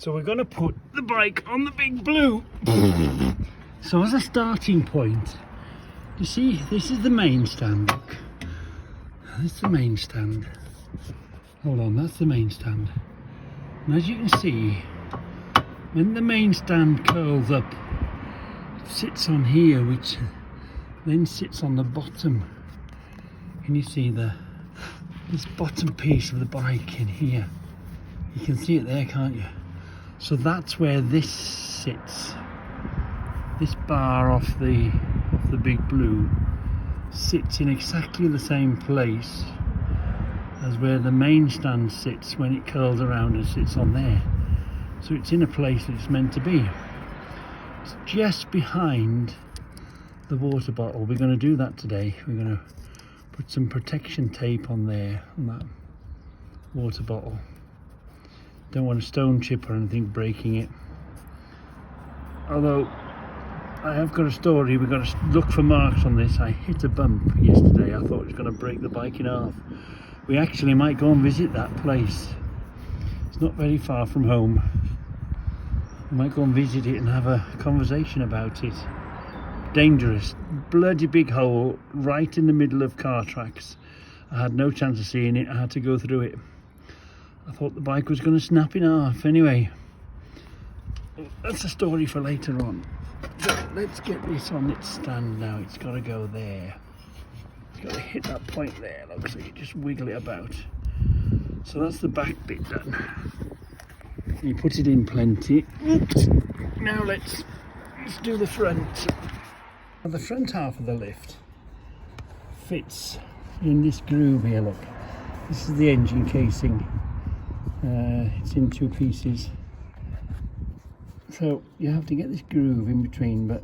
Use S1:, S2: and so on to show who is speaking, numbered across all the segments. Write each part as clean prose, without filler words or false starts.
S1: So we're going to put the bike on the Big Blue. So as a starting point, you see, this is the main stand. Look, this is the main stand. Hold on, that's the main stand. And as you can see, when the main stand curls up, it sits on here, which then sits on the bottom. Can you see this bottom piece of the bike in here? You can see it there, can't you? So that's where this sits. This bar off the Big Blue sits in exactly the same place as where the main stand sits when it curls around and sits on there. So it's in a place that it's meant to be. It's just behind the water bottle. We're going to do that today. We're going to put some protection tape on there, on that water bottle. Don't want a stone chip or anything breaking it. Although I have got a story, we've got to look for marks on this. I hit a bump yesterday. I thought it was going to break the bike in half. We actually might go and visit that place. It's not very far from home. We might go and visit it and have a conversation about it. Dangerous, bloody big hole right in the middle of car tracks. I had no chance of seeing it. I had to go through it. I thought the bike was going to snap in half. Anyway, that's a story for later on. So let's get this on its stand now. It's got to go there. It's got to hit that point there. Look, so you just wiggle it about. So that's the back bit done. You put it in plenty. Oops. Now let's do the front. The front half of the lift fits in this groove here. Look, this is the engine casing. It's in two pieces, so you have to get this groove in between, but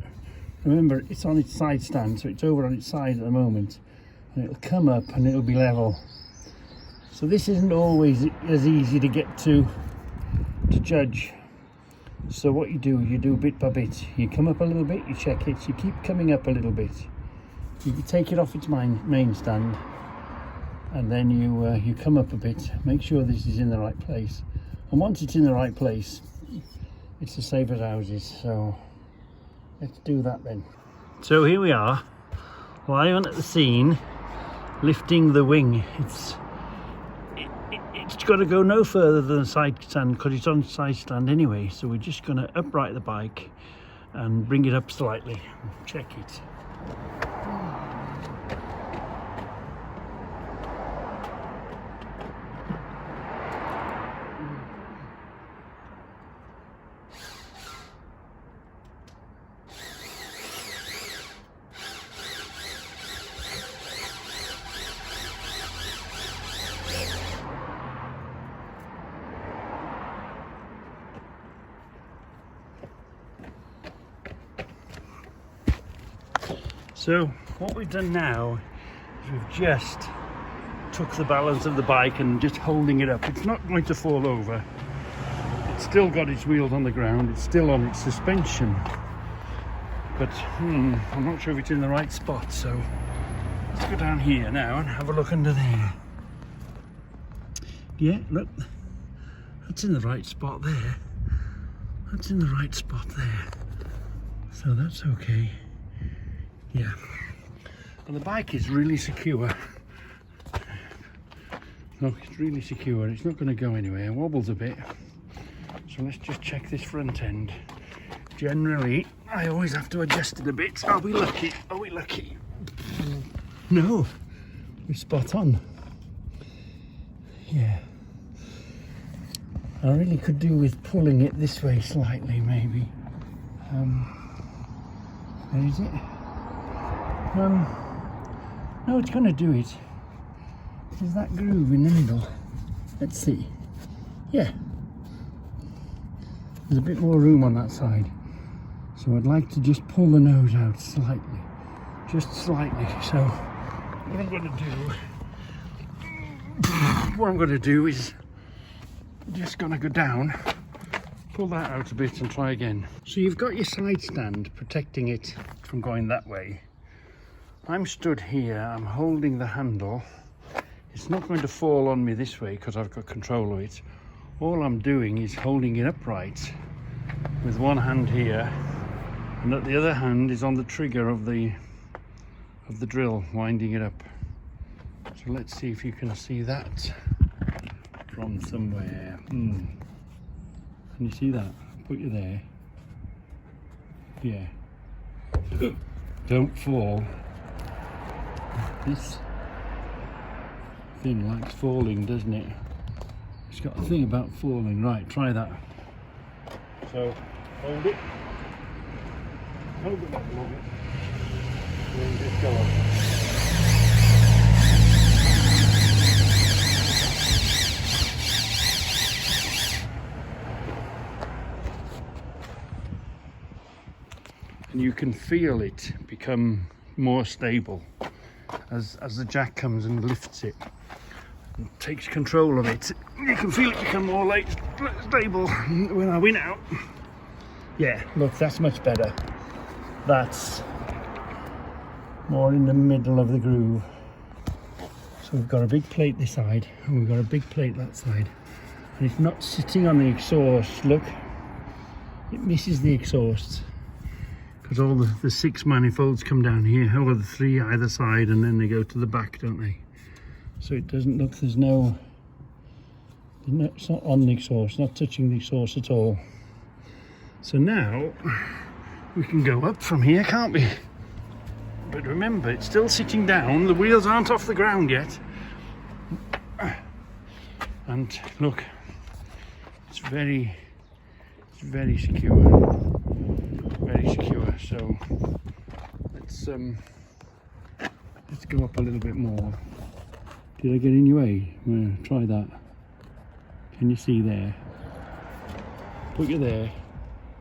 S1: remember it's on its side stand, so it's over on its side at the moment, and it'll come up and it'll be level. So this isn't always as easy to get to judge. So what you do bit by bit. You come up a little bit, you check it, you keep coming up a little bit, you take it off its main stand, and then you come up a bit, make sure this is in the right place, and once it's in the right place, it's as safe as houses. So let's do that then. So here we are, lying at the scene, lifting the wing. It's got to go no further than the side stand because it's on side stand anyway, so we're just going to upright the bike and bring it up slightly. Check it. So what we've done now is we've just took the balance of the bike and just holding it up. It's not going to fall over. It's still got its wheels on the ground. It's still on its suspension. But I'm not sure if it's in the right spot. So let's go down here now and have a look under there. Yeah, look, that's in the right spot there. That's in the right spot there. So that's okay. Yeah, and the bike is really secure. No, it's really secure. It's not going to go anywhere. It wobbles a bit. So let's just check this front end. Generally, I always have to adjust it a bit. Are we lucky? Are we lucky? No, we're spot on. Yeah. I really could do with pulling it this way slightly, maybe. Where is it? No, it's going to do it. There's that groove in the middle. Let's see. Yeah. There's a bit more room on that side. So I'd like to just pull the nose out slightly. Just slightly. So what I'm going to do is just going to go down, pull that out a bit and try again. So you've got your side stand protecting it from going that way. I'm stood here, I'm holding the handle. It's not going to fall on me this way because I've got control of it. all I'm doing is holding it upright with one hand here, and that the other hand is on the trigger of the drill, winding it up. So let's see if you can see that from somewhere. Can you see that? Put you there. Yeah. Don't fall. This thing likes falling, doesn't it? It's got a thing about falling. Right, try that. So hold it. Hold it back a little bit. And just go on. And you can feel it become more stable as the jack comes and lifts it and takes control of it. You can feel it become more stable when I win out. Yeah, look, that's much better. That's more in the middle of the groove. So we've got a big plate this side and we've got a big plate that side, and it's not sitting on the exhaust. Look, it misses the exhaust because all the 6 manifolds come down here, or the 3 either side, and then they go to the back, don't they? So it doesn't look, it's not on the exhaust, not touching the exhaust at all. So now we can go up from here, can't we? But remember, it's still sitting down, the wheels aren't off the ground yet. And look, it's very secure. Very secure. So let's go up a little bit more. Did I get in your way? Well, try that. Can you see there? Put you there.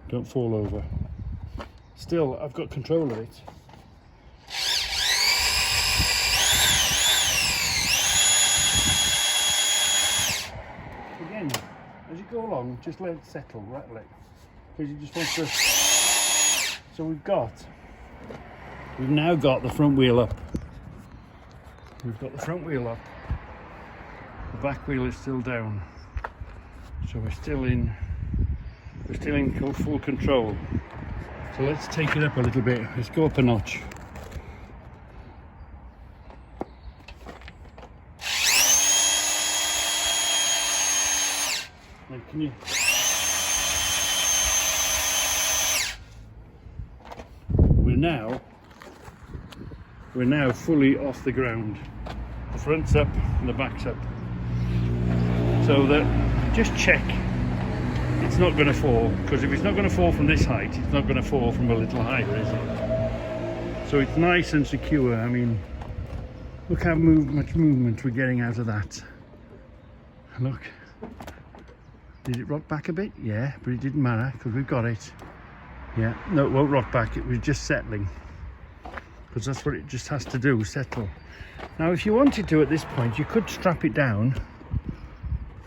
S1: Don't fall over. Still, I've got control of it. Again, as you go along, just let it settle, rattle it. Because you just want to... So we've now got the front wheel up. We've got the front wheel up. The back wheel is still down. So we're still in full control. So let's take it up a little bit. Let's go up a notch. Like, can you? We're now fully off the ground. The front's up and the back's up. So that, just check it's not going to fall, because if it's not going to fall from this height, it's not going to fall from a little higher, is it? So it's nice and secure. I mean, look how much movement we're getting out of that. Look, did it rock back a bit? Yeah, but it didn't matter because we've got it. Yeah, no, it won't rock back, it was just settling, because that's what it just has to do, settle. Now if you wanted to at this point, you could strap it down,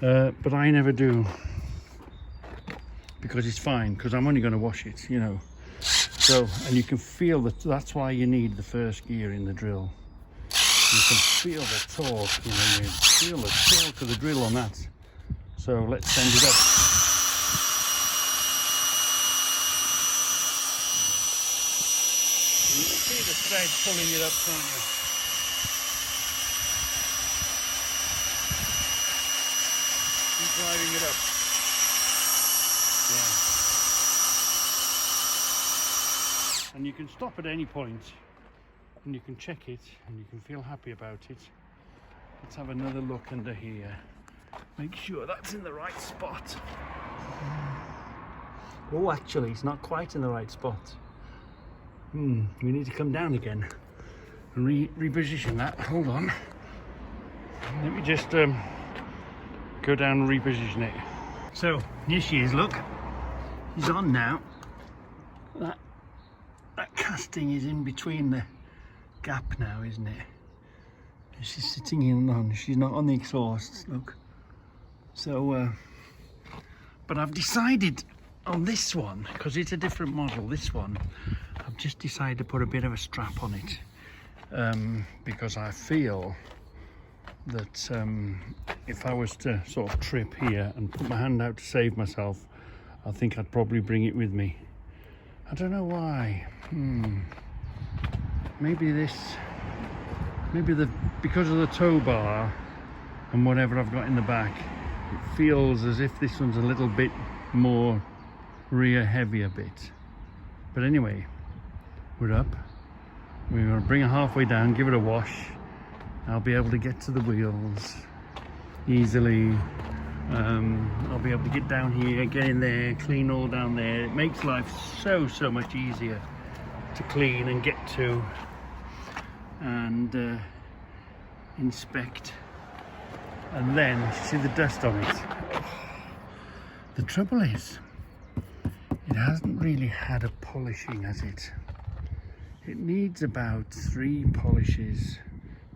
S1: but I never do, because it's fine, because I'm only going to wash it, you know. So, and you can feel that, that's why you need the first gear in the drill. You can feel the torque, you know, you feel the torque of the drill on that. So let's send it up. You can see the thread pulling it up, can't you? Keep driving it up. Yeah. And you can stop at any point and you can check it and you can feel happy about it. Let's have another look under here. Make sure that's in the right spot. Oh, actually, it's not quite in the right spot. We need to come down again and reposition that. Hold on. Let me just go down and reposition it. So, here she is, look. She's on now. That casting is in between the gap now, isn't it? She's sitting in on, she's not on the exhaust, look. So, but I've decided on this one, because it's a different model, this one, I've just decided to put a bit of a strap on it, because I feel that if I was to sort of trip here and put my hand out to save myself, I think I'd probably bring it with me. I don't know why. Maybe because of the tow bar and whatever I've got in the back, it feels as if this one's a little bit more rear heavy a bit. But anyway, we're up. We're going to bring it halfway down, give it a wash. I'll be able to get to the wheels easily. I'll be able to get down here, get in there, clean all down there. It makes life so much easier to clean and get to and inspect. And then you see the dust on it. The trouble is, it hasn't really had a polishing, has it? It needs about 3 polishes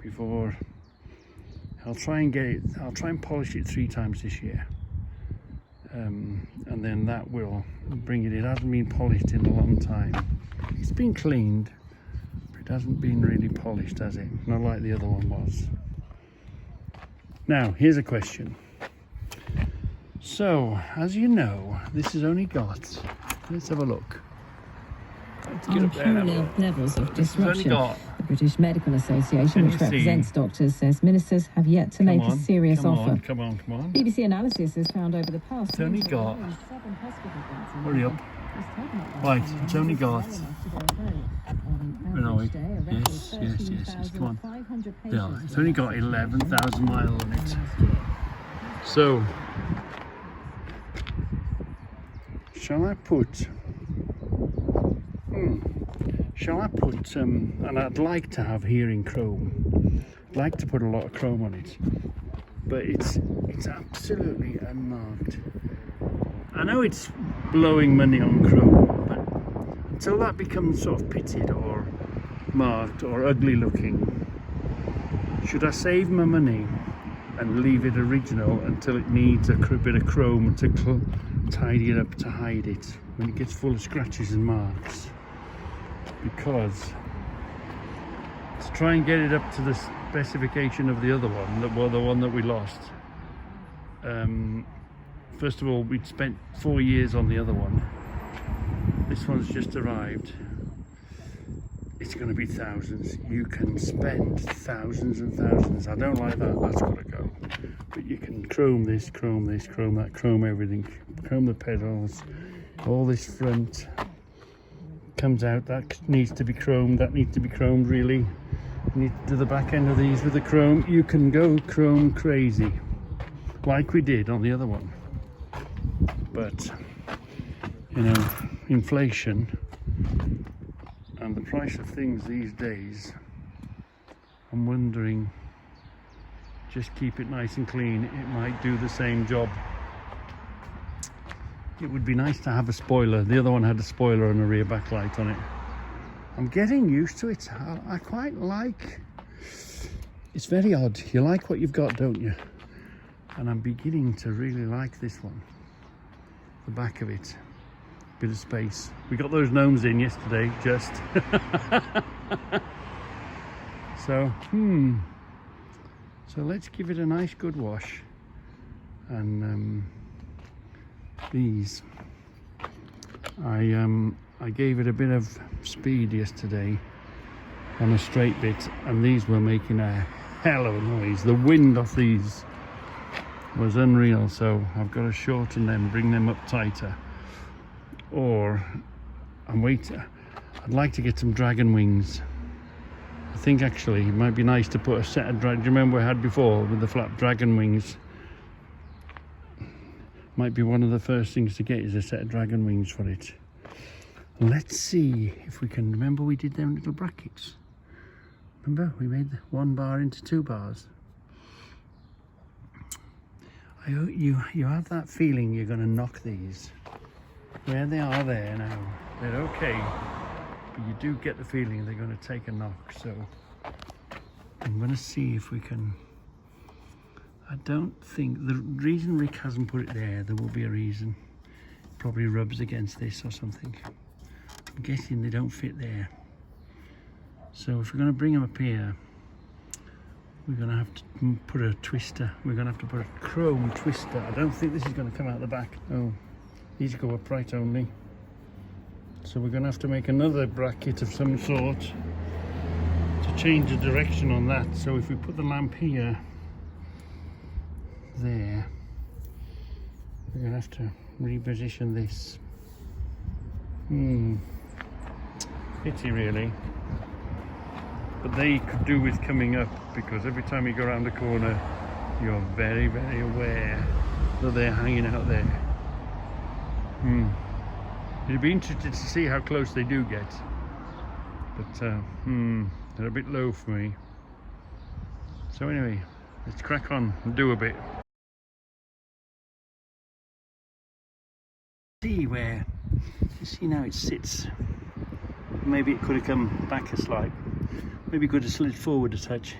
S1: before I'll try and polish it 3 times this year. And then that will bring it. It hasn't been polished in a long time. It's been cleaned, but it hasn't been really polished, has it? Not like the other one was. Now, here's a question. So, as you know, this has only got, let's have a look.
S2: Unparalleled levels of disruption. The British Medical Association, which represents doctors, says ministers have yet to make a serious offer.
S1: Come on.
S2: BBC Analysis has found over the past...
S1: It's only got... Hurry up. Right, it's only got... Where are we? Yes, come on. Yeah, it's only got 11,000 miles on it. So, shall I put... and I'd like to have hearing chrome. I'd like to put a lot of chrome on it, but it's absolutely unmarked. I know it's blowing money on chrome, but until that becomes sort of pitted or marked or ugly looking, should I save my money and leave it original until it needs a bit of chrome to tidy it up, to hide it when it gets full of scratches and marks? Because to try and get it up to the specification of the other one, the one that we lost, first of all, we'd spent 4 years on the other one. This one's just arrived. It's going to be thousands. You can spend thousands and thousands. I don't like that. That's got to go. But you can chrome this, chrome that, chrome everything, chrome the pedals, all this front comes out. That needs to be chromed. That needs to be chromed. Really, you need to do the back end of these with the chrome. You can go chrome crazy, like we did on the other one. But you know, inflation and the price of things these days, I'm wondering, just keep it nice and clean, it might do the same job. It would be nice to have a spoiler. The other one had a spoiler and a rear backlight on it. I'm getting used to it. I quite like, it's very odd. You like what you've got, don't you? And I'm beginning to really like this one. The back of it. Bit of space. We got those gnomes in yesterday, just. So let's give it a nice good wash. And these, I gave it a bit of speed yesterday on a straight bit, and these were making a hell of a noise. The wind off these was unreal, so I've got to shorten them, bring them up tighter. Or I'd like to get some dragon wings. I think actually it might be nice to put a set of do you remember we had before with the flat dragon wings? Might be one of the first things to get is a set of dragon wings for it. Let's see if we can remember we did them little brackets. Remember we made 1 bar into 2 bars. You have that feeling you're going to knock these. Where they are there now, they're okay, but you do get the feeling they're going to take a knock. So I'm going to see if we can. I don't think the reason Rick hasn't put it there will be a reason. Probably rubs against this or something. I'm guessing they don't fit there. So if we're going to bring them up here, we're going to have to put a twister. We're going to have to put a chrome twister. I don't think this is going to come out the back. Oh, these go upright only. So we're going to have to make another bracket of some sort to change the direction on that. So if we put the lamp here, there, we're going to have to reposition this. Pity really. But they could do with coming up, because every time you go around the corner you're very, very aware that they're hanging out there. You'd be interested to see how close they do get, but they're a bit low for me. So anyway, let's crack on and do a bit. See where, you see now it sits. Maybe it could have come back a slight. Maybe could have slid forward a touch.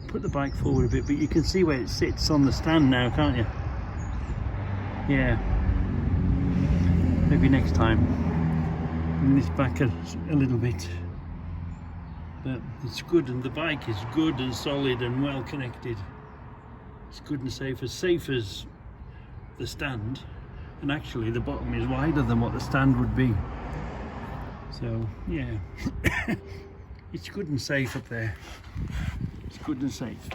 S1: Put the bike forward a bit, but you can see where it sits on the stand now, can't you? Yeah. Maybe next time. Bring this back a little bit. But it's good, and the bike is good and solid and well connected. It's good and safe as the stand. And actually the bottom is wider than what the stand would be. So yeah. It's good and safe up there. It's good and safe.